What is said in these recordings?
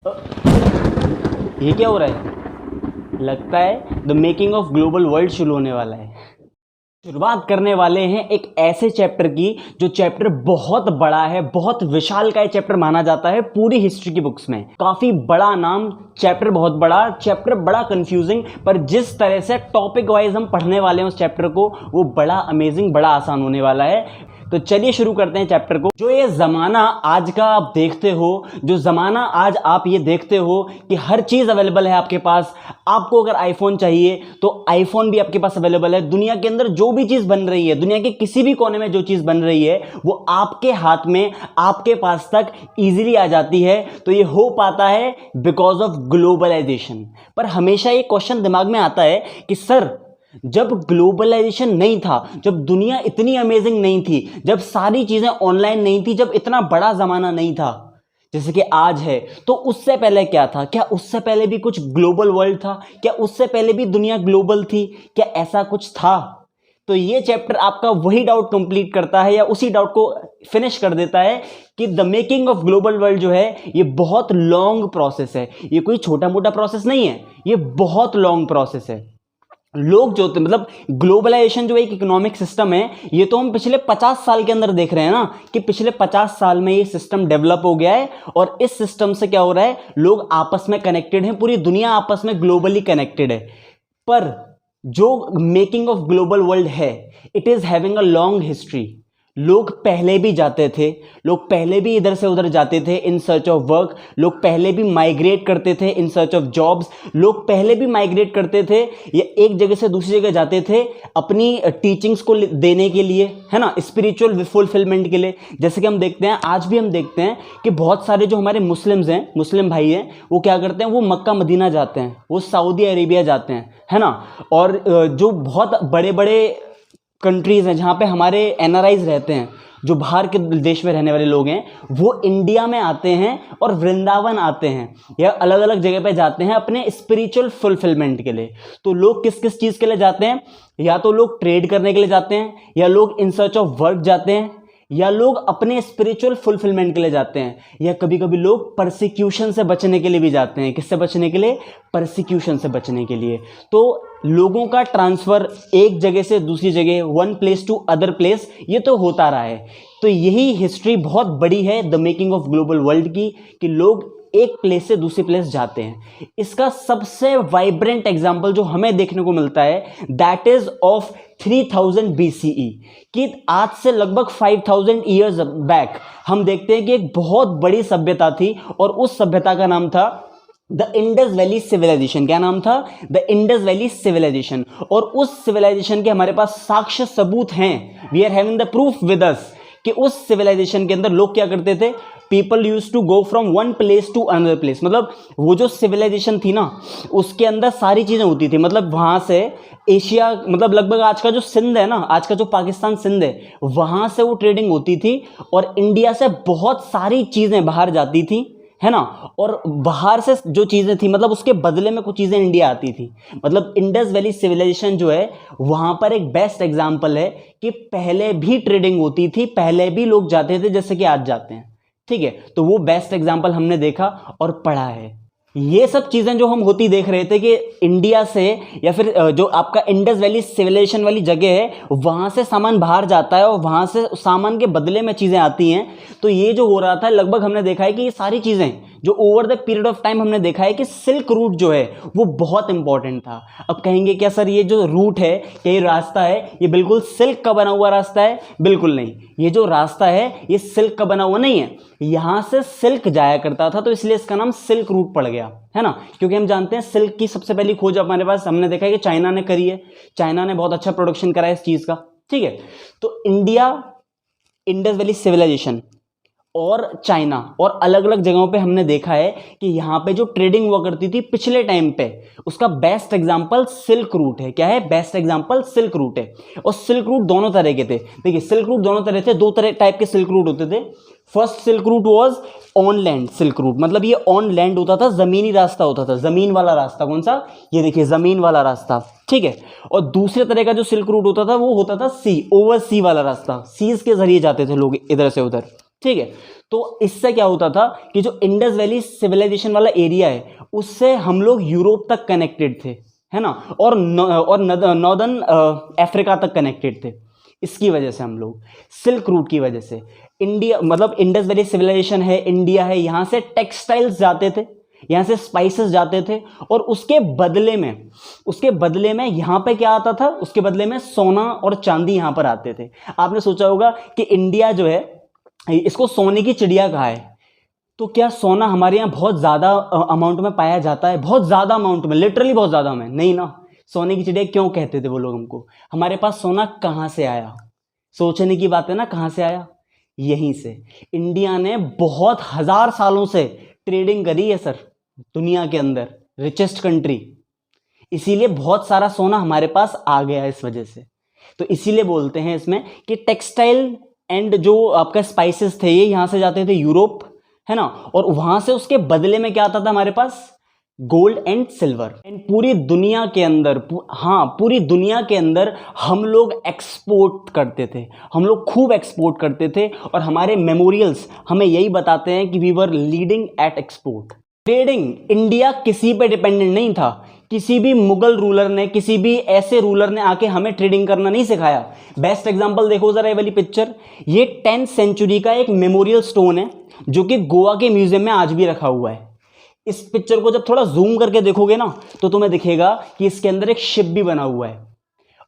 ये क्या हो रहा है? लगता है the making of global world शुरू होने वाला है। शुरुआत करने वाले हैं एक ऐसे चैप्टर की जो चैप्टर बहुत बड़ा है, बहुत विशाल का चैप्टर माना जाता है पूरी हिस्ट्री की बुक्स में। काफी बड़ा नाम, चैप्टर बहुत बड़ा, चैप्टर बड़ा कंफ्यूजिंग, पर जिस तरह से टॉपिक वाइज हम पढ़ने वाले हैं उस चैप्टर को, वो बड़ा अमेजिंग, बड़ा आसान होने वाला है। तो चलिए शुरू करते हैं चैप्टर को। जो ये ज़माना आज का आप देखते हो, जो ज़माना आज आप ये देखते हो कि हर चीज़ अवेलेबल है आपके पास। आपको अगर आईफोन चाहिए तो आईफोन भी आपके पास अवेलेबल है। दुनिया के अंदर जो भी चीज़ बन रही है, दुनिया के किसी भी कोने में जो चीज़ बन रही है, वो आपके हाथ में, आपके पास तक ईजिली आ जाती है। तो ये हो पाता है बिकॉज ऑफ ग्लोबलाइजेशन। पर हमेशा ये क्वेश्चन दिमाग में आता है कि सर, जब ग्लोबलाइजेशन नहीं था, जब दुनिया इतनी अमेजिंग नहीं थी, जब सारी चीजें ऑनलाइन नहीं थी, जब इतना बड़ा जमाना नहीं था जैसे कि आज है, तो उससे पहले क्या था? क्या उससे पहले भी कुछ ग्लोबल वर्ल्ड था? क्या उससे पहले भी दुनिया ग्लोबल थी? क्या ऐसा कुछ था? तो ये चैप्टर आपका वही डाउट कंप्लीट करता है, या उसी डाउट को फिनिश कर देता है कि the making of global world जो है, ये बहुत लॉन्ग प्रोसेस है। ये कोई छोटा मोटा प्रोसेस नहीं है, ये बहुत लॉन्ग प्रोसेस है। लोग जो मतलब ग्लोबलाइजेशन जो एक इकोनॉमिक सिस्टम है, ये तो हम पिछले 50 साल के अंदर देख रहे हैं ना, कि पिछले 50 साल में ये सिस्टम डेवलप हो गया है। और इस सिस्टम से क्या हो रहा है, लोग आपस में कनेक्टेड हैं, पूरी दुनिया आपस में ग्लोबली कनेक्टेड है। पर जो मेकिंग ऑफ ग्लोबल वर्ल्ड है, it is having a long history. लोग पहले भी जाते थे, लोग पहले भी इधर से उधर जाते थे इन सर्च ऑफ वर्क, लोग पहले भी माइग्रेट करते थे इन सर्च ऑफ जॉब्स, लोग पहले भी माइग्रेट करते थे या एक जगह से दूसरी जगह जाते थे अपनी टीचिंग्स को देने के लिए, है ना, स्पिरिचुअल फुलफिलमेंट के लिए। जैसे कि हम देखते हैं, आज भी हम देखते हैं कि बहुत सारे जो हमारे मुस्लिम्स हैं, मुस्लिम भाई हैं, वो क्या करते हैं, वो मक्का मदीना जाते हैं, वो सऊदी अरेबिया जाते हैं, है ना। और जो बहुत बड़े बड़े कंट्रीज़ हैं जहाँ पे हमारे एनआरआईज रहते हैं, जो बाहर के देश में रहने वाले लोग हैं, वो इंडिया में आते हैं और वृंदावन आते हैं, या अलग अलग जगह पे जाते हैं अपने स्पिरिचुअल फुलफिलमेंट के लिए। तो लोग किस किस चीज़ के लिए जाते हैं? या तो लोग ट्रेड करने के लिए जाते हैं, या लोग इन सर्च ऑफ वर्क जाते हैं, या लोग अपने स्पिरिचुअल फुलफिलमेंट के लिए जाते हैं, या कभी कभी लोग परसिक्यूशन से बचने के लिए भी जाते हैं। किससे बचने के लिए? परसिक्यूशन से बचने के लिए। तो लोगों का ट्रांसफर एक जगह से दूसरी जगह, one place to other place, ये तो होता रहा है। तो यही हिस्ट्री बहुत बड़ी है the making of global world की, कि लोग एक प्लेस से दूसरी प्लेस जाते हैं। इसका सबसे वाइब्रेंट एग्जाम्पल जो हमें देखने को मिलता है, दैट इज ऑफ 3000 BCE, कि आज से लगभग 5000 ईयर्स बैक हम देखते हैं कि एक बहुत बड़ी सभ्यता थी, और उस सभ्यता का नाम था द इंडस वैली सिविलाइजेशन। क्या नाम था? The Indus valley civilisation. और उस सिविलाइजेशन के हमारे पास साक्ष्य सबूत हैं, we are having the proof with us, कि उस सिविलाइजेशन के अंदर लोग क्या करते थे, people use to go from one place to another place. मतलब वो जो सिविलाइजेशन थी ना, उसके अंदर सारी चीजें होती थी। मतलब वहां से एशिया, मतलब लगभग आज का जो सिंध है ना, आज का जो पाकिस्तान सिंध है, वहां से वो ट्रेडिंग होती थी, और इंडिया से बहुत सारी चीजें बाहर जाती थी, है ना। और बाहर से जो चीजें थी, मतलब उसके बदले में कुछ चीजें इंडिया आती थी। मतलब इंडस वैली सिविलाइजेशन जो है, वहां पर एक बेस्ट एग्जांपल है कि पहले भी ट्रेडिंग होती थी, पहले भी लोग जाते थे जैसे कि आज जाते हैं, ठीक है। तो वो बेस्ट एग्जांपल हमने देखा और पढ़ा है। ये सब चीजें जो हम होती देख रहे थे कि इंडिया से, या फिर जो आपका इंडस वैली सिविलाइजेशन वाली जगह है, वहां से सामान बाहर जाता है और वहां से सामान के बदले में चीजें आती हैं। तो ये जो हो रहा था, लगभग हमने देखा है कि ये सारी चीजें जो over the period of time हमने देखा है कि सिल्क रूट जो है वो बहुत इंपॉर्टेंट था। अब कहेंगे क्या सर, ये जो रूट है, क्या ये रास्ता है, ये बिल्कुल सिल्क का बना हुआ रास्ता है? बिल्कुल नहीं। ये जो रास्ता है, ये सिल्क का बना हुआ नहीं है। यहां से सिल्क जाया करता था, तो इसलिए इसका नाम सिल्क रूट पड़ गया, है ना। क्योंकि हम जानते हैं सिल्क की सबसे पहली खोज हमारे पास हमने देखा है कि चाइना ने करी है। चाइना ने बहुत अच्छा प्रोडक्शन करा है इस चीज का, ठीक है। तो इंडिया, इंडस वैली सिविलाइजेशन और चाइना और अलग अलग जगहों पे हमने देखा है कि यहाँ पे जो ट्रेडिंग हुआ करती थी पिछले टाइम पे, उसका बेस्ट एग्जांपल सिल्क रूट है। क्या है? बेस्ट एग्जांपल सिल्क रूट है। और सिल्क रूट दोनों तरह के थे। देखिए, सिल्क रूट दोनों तरह थे, दो तरह टाइप के सिल्क रूट होते थे। First silk route was on land silk route, मतलब ये ऑन लैंड होता था, जमीनी रास्ता होता था, जमीन वाला रास्ता। कौन सा? ये देखिए, जमीन वाला रास्ता, ठीक है। और दूसरे तरह का जो सिल्क रूट होता था, वो होता था सी, ओवर सी वाला रास्ता। सीज के जरिए जाते थे लोग इधर से उधर, ठीक है। तो इससे क्या होता था कि जो इंडस वैली सिविलाइजेशन वाला एरिया है उससे हम लोग यूरोप तक कनेक्टेड थे, है ना, और नॉर्दर्न अफ्रीका तक कनेक्टेड थे। इसकी वजह से हम लोग सिल्क रूट की वजह से इंडिया मतलब इंडस वैली सिविलाइजेशन है, इंडिया है, यहां से टेक्सटाइल्स जाते थे, यहां से स्पाइसेस जाते थे, और उसके बदले में यहां पे क्या आता था, उसके बदले में सोना और चांदी यहां पर आते थे। आपने सोचा होगा कि इंडिया जो है इसको सोने की चिड़िया कहा है, तो क्या सोना हमारे यहाँ बहुत ज्यादा अमाउंट में पाया जाता है? बहुत ज्यादा अमाउंट में, लिटरली बहुत ज्यादा में नहीं ना। सोने की चिड़िया क्यों कहते थे वो लोग हमको? हमारे पास सोना कहां से आया? सोचने की बात है ना, कहां से आया? यहीं से। इंडिया ने बहुत हजार सालों से ट्रेडिंग करी है सर, दुनिया के अंदर रिचेस्ट कंट्री, इसीलिए बहुत सारा सोना हमारे पास आ गया है इस वजह से। तो इसीलिए बोलते हैं इसमें कि टेक्सटाइल एंड जो आपका स्पाइसेस थे ये यहां से जाते थे यूरोप, है ना, और वहां से उसके बदले में क्या आता था हमारे पास? Gold and silver. एंड पूरी दुनिया के अंदर पूरी दुनिया के अंदर हम लोग एक्सपोर्ट करते थे, हम लोग खूब एक्सपोर्ट करते थे, और हमारे मेमोरियल्स हमें यही बताते हैं कि we were leading at export. Trading, India किसी पे डिपेंडेंट नहीं था, किसी भी मुगल रूलर ने, किसी भी ऐसे रूलर ने आके हमें ट्रेडिंग करना नहीं सिखाया। बेस्ट एग्जांपल देखो जरा ये वाली पिक्चर, ये 10th सेंचुरी का एक मेमोरियल स्टोन है जो कि गोवा के म्यूजियम में आज भी रखा हुआ है। इस पिक्चर को जब थोड़ा जूम करके देखोगे ना तो तुम्हें दिखेगा कि इसके अंदर एक शिप भी बना हुआ है,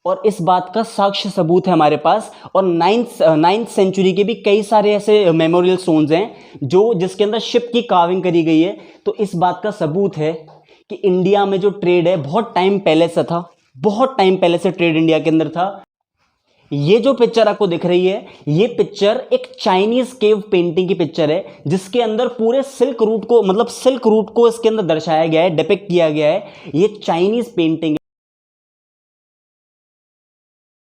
और इस बात का साक्ष्य सबूत है हमारे पास। और 9th सेंचुरी के भी कई सारे ऐसे मेमोरियल स्टोन्स हैं जो जिसके अंदर शिप की कार्विंग करी गई है। तो इस बात का सबूत है कि इंडिया में जो ट्रेड है बहुत टाइम पहले से था, बहुत टाइम पहले से ट्रेड इंडिया के अंदर था। ये जो पिक्चर आपको दिख रही है, ये पिक्चर एक चाइनीज केव पेंटिंग की पिक्चर है, जिसके अंदर पूरे सिल्क रूट को इसके अंदर दर्शाया गया है, डिपिक्ट किया गया है। ये चाइनीज पेंटिंग